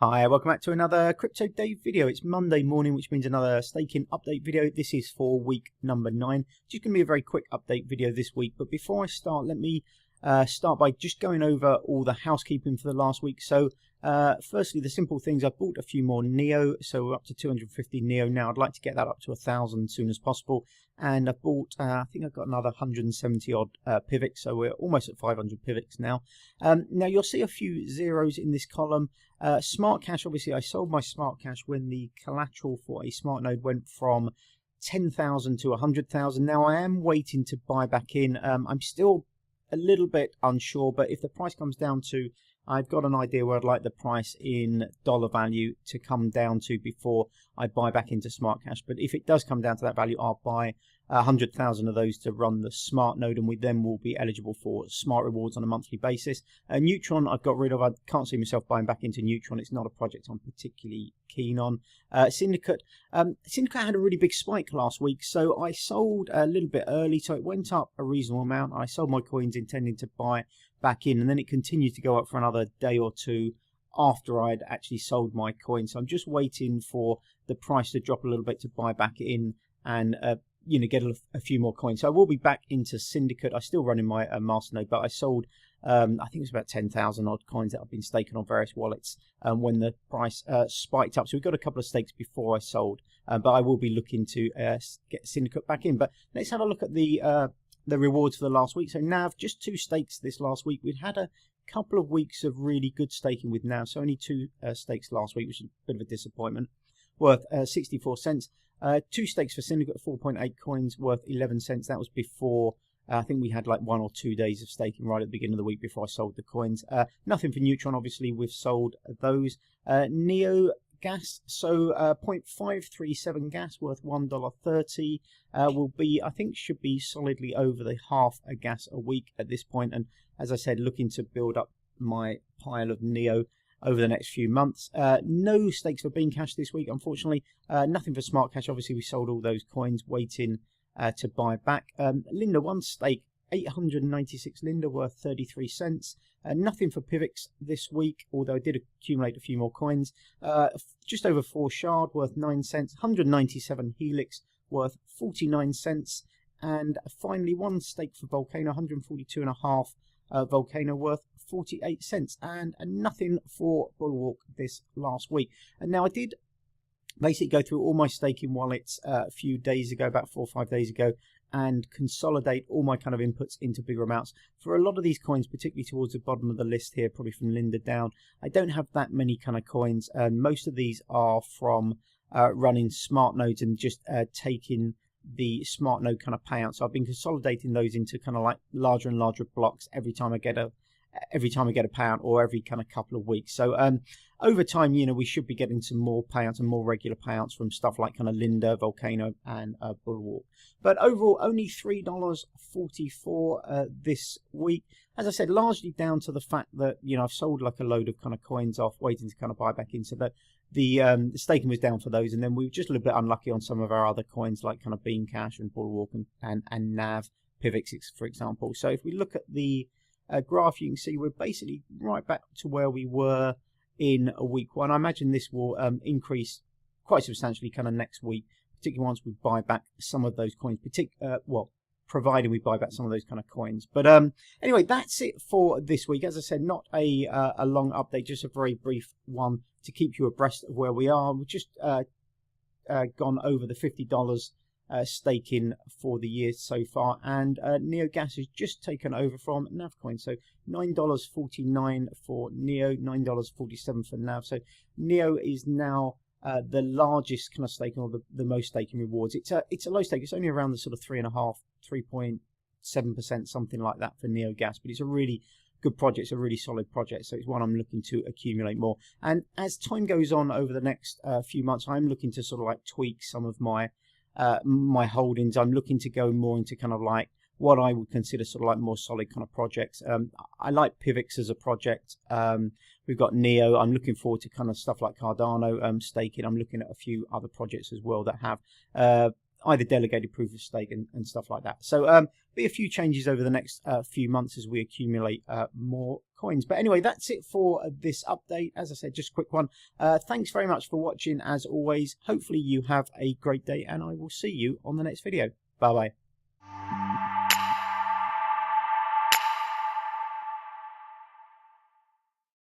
Hi, welcome back to another Crypto Dave video. It's Monday morning, which means another staking update video. This is for week number 9. Just going to be a very quick update video this week. But before I start, let me start by just going over all the housekeeping for the last week. So firstly, the simple things. I bought a few more NEO, so we're up to 250 NEO now. I'd like to get that up to 1,000 as soon as possible. And I bought, I think I've got another 170 odd PIVX, so we're almost at 500 PIVX now. Now you'll see a few zeros in this column. SmartCash, obviously I sold my SmartCash when the collateral for a smart node went from 10,000 to 100,000. Now I am waiting to buy back in. I'm still a little bit unsure, but if the price comes down to, I've got an idea where I'd like the price in dollar value to come down to before I buy back into SmartCash. But if it does come down to that value, I'll buy 100,000 of those to run the smart node, and we then will be eligible for smart rewards on a monthly basis. Neutron I've got rid of. I can't see myself buying back into Neutron. It's not a project I'm particularly keen on. Syndicate had a really big spike last week, so I sold a little bit early, so it went up a reasonable amount. I sold my coins intending to buy back in, and then it continued to go up for another day or two after I'd actually sold my coins. So I'm just waiting for the price to drop a little bit to buy back in and get a few more coins. So I will be back into Syndicate. I still run in my masternode, but I sold I think it was about 10,000 odd coins that I've been staking on various wallets when the price spiked up. So we've got a couple of stakes before I sold, but I will be looking to get Syndicate back in. But let's have a look at the rewards for the last week. So NAV, just 2 stakes this last week. We'd had a couple of weeks of really good staking with NAV, so only 2 stakes last week, which is a bit of a disappointment, worth 64 cents. 2 stakes for Syndicate, 4.8 coins, worth 11 cents. That was before, I think we had like 1 or 2 days of staking right at the beginning of the week before I sold the coins. Nothing for Neutron, obviously, we've sold those. NEO gas, so 0.537 gas worth $1.30 will be, I think, should be solidly over the half a gas a week at this point. And as I said, looking to build up my pile of NEO over the next few months. No stakes for BeanCash this week, unfortunately. Nothing for SmartCash. Obviously, we sold all those coins, waiting to buy back. Linda, 1 stake, 896 Linda, worth 33 cents. Nothing for PIVX this week, although I did accumulate a few more coins. Just over 4 Shard, worth 9 cents. 197 Helix, worth 49 cents. And finally, 1 stake for Vulcano, 142.5 Vulcano, worth 48 cents. And nothing for Bulwark this last week. And now I did basically go through all my staking wallets a few days ago, about 4 or 5 days ago, and consolidate all my kind of inputs into bigger amounts. For a lot of these coins, particularly towards the bottom of the list here, probably from Linda down, I don't have that many kind of coins, and most of these are from running smart nodes and just taking the smart node kind of payouts. So I've been consolidating those into kind of like larger and larger blocks every time I get a payout, or every kind of couple of weeks. So over time, we should be getting some more payouts and more regular payouts from stuff like kind of Linda, Vulcano, and Bulwark. But overall, only $3.44 this week. As I said, largely down to the fact that I've sold like a load of kind of coins off, waiting to kind of buy back in. So that the staking was down for those, and then we were just a little bit unlucky on some of our other coins like kind of BeanCash and Bulwark and NAV, PIVX, for example. So if we look at the graph, you can see we're basically right back to where we were in week 1. I imagine this will increase quite substantially kind of next week, particularly once we buy back some of those coins, providing we buy back some of those kind of coins. But anyway, that's it for this week. As I said, not a long update, just a very brief one to keep you abreast of where we are. We've just gone over the $50 staking for the year so far, and NEO gas has just taken over from NavCoin. So $9.49 for NEO, $9.47 for NAV. So NEO is now the largest kind of staking, or the most staking rewards. It's a low stake. It's only around the sort of 3.7%, something like that for NEO gas, but it's a really good project. It's a really solid project, so it's one I'm looking to accumulate more. And as time goes on over the next few months, I'm looking to sort of like tweak some of my my holdings. I'm looking to go more into kind of like what I would consider sort of like more solid kind of projects. I like PIVX as a project. We've got NEO. I'm looking forward to kind of stuff like Cardano staking. I'm looking at a few other projects as well that have either delegated proof of stake and stuff like that. So be a few changes over the next few months as we accumulate more coins. But anyway, that's it for this update. As I said, just a quick one. Thanks very much for watching as always. Hopefully you have a great day, and I will see you on the next video. Bye bye.